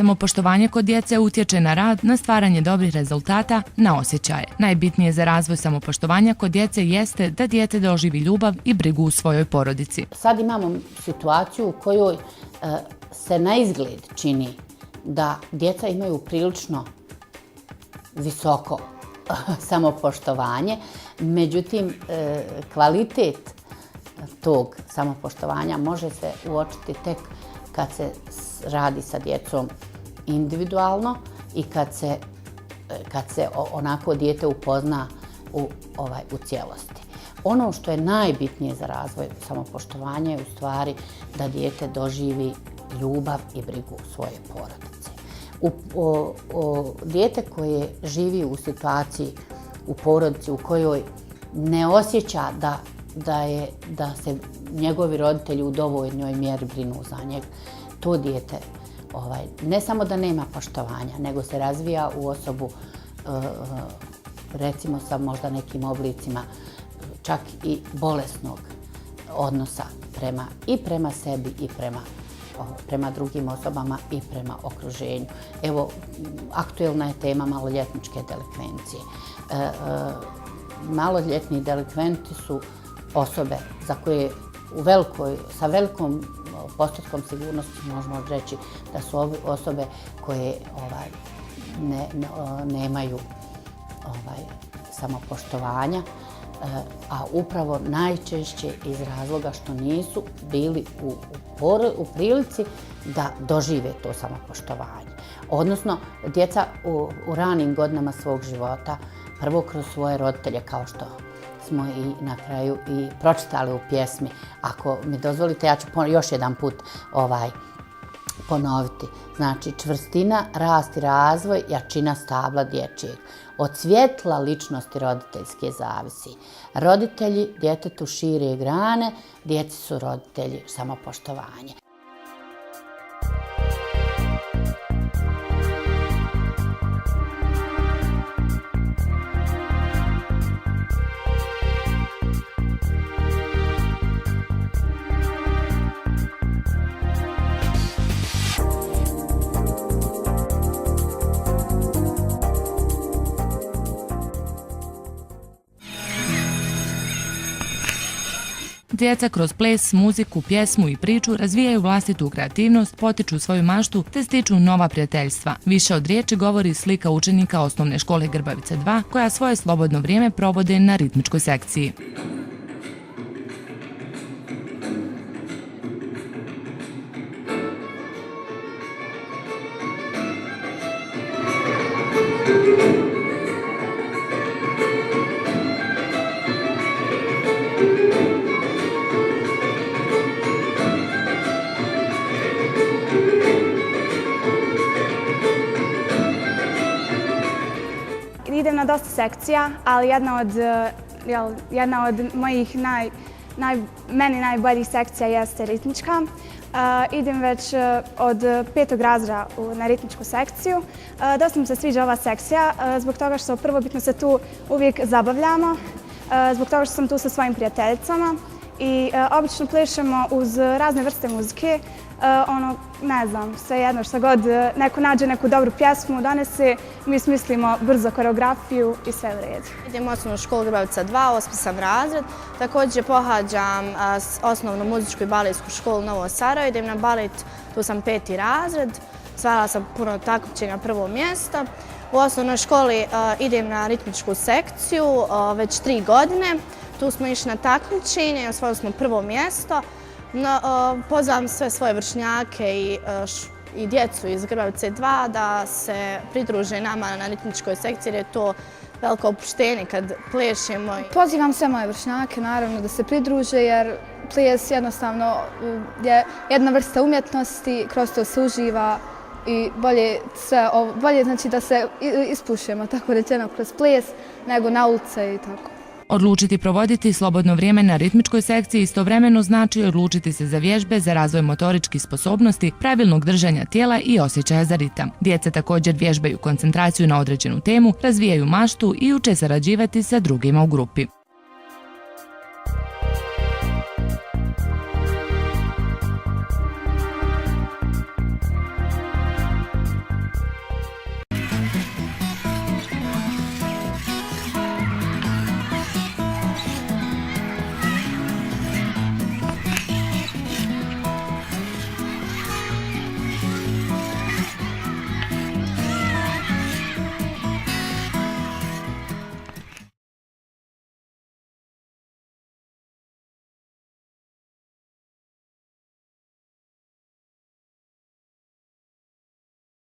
Samopoštovanje kod djece utječe na rad, na stvaranje dobrih rezultata, na osjećaje. Najbitnije za razvoj samopoštovanja kod djece jeste da dijete doživi ljubav i brigu u svojoj porodici. Sad imamo situaciju u kojoj se na izgled čini da djeca imaju prilično visoko samopoštovanje, međutim kvalitet tog samopoštovanja može se uočiti tek kad se radi sa djecom individualno i kad se onako dijete upozna u cijelosti. Ono što je najbitnije za razvoj samopoštovanja je u stvari da dijete doživi ljubav i brigu svoje porodice. Dijete koje živi u situaciji u porodici u kojoj ne osjeća da se njegovi roditelji u dovoljnoj mjeri brinu za njega, to dijete ne samo da nema poštovanja, nego se razvija u osobu recimo sa možda nekim oblicima čak i bolesnog odnosa prema sebi i prema drugim osobama i prema okruženju. Evo, aktuelna je tema maloljetničke delikvencije. Maloljetni delikventi su osobe za koje sa velikom postotkom sigurnosti možemo reći da su osobe koje nemaju samopoštovanja, a upravo najčešće iz razloga što nisu bili u prilici da dožive to samopoštovanje. Odnosno, djeca u ranim godinama svog života, prvo kroz svoje roditelje, kao što smo i na kraju i pročitali u pjesmi. Ako mi dozvolite, ja ću još jedan put ponoviti. Znači, čvrstina, rast i razvoj, jačina stabla dječjeg. Od svjetla ličnosti roditeljske zavisi. Roditelji djetetu šire grane, djeci su roditelji samopoštovanje. Djeca kroz ples, muziku, pjesmu i priču razvijaju vlastitu kreativnost, potiču svoju maštu te stiču nova prijateljstva. Više od riječi govori slika učenika osnovne škole Grbavica 2 koja svoje slobodno vrijeme provode na ritmičkoj sekciji. Idem na dosta sekcija, ali jedna od mojih meni najboljih sekcija jeste ritmička. Idem već od 5. razreda na ritmičku sekciju. Dosta mi se sviđa ova sekcija zbog toga što prvobitno se tu uvijek zabavljamo, zbog toga što sam tu sa svojim prijateljicama i obično plešemo uz razne vrste muzike. Ne znam, svejedno šta god, neko nađe neku dobru pjesmu, donese, mi smislimo brzo koreografiju i sve u redu. Idem u osnovnu školu Grbavica 2, 8. sam razred. Također pohađam osnovnu muzičku i baletsku školu Novo Sarajevo. Idem na balet, tu sam 5. razred. Osvajala sam puno takmičenja prvo mjesto. U osnovnoj školi idem na ritmičku sekciju već 3 godine. Tu smo išli na takmičenje i osvojili smo prvo mjesto. Pozivam sve svoje vršnjake i djecu iz Grbavice 2 da se pridruže nama na ritmičkoj sekciji jer je to veliko opuštenje kad plešemo. Pozivam sve moje vršnjake naravno da se pridruže jer ples jednostavno je jedna vrsta umjetnosti, kroz to se uživa i bolje znači da se ispušujemo tako rečeno kroz ples nego na ulice i tako. Odlučiti provoditi slobodno vrijeme na ritmičkoj sekciji istovremeno znači odlučiti se za vježbe za razvoj motoričkih sposobnosti, pravilnog držanja tijela i osjećaja za ritam. Djeca također vježbaju koncentraciju na određenu temu, razvijaju maštu i uče sarađivati sa drugima u grupi.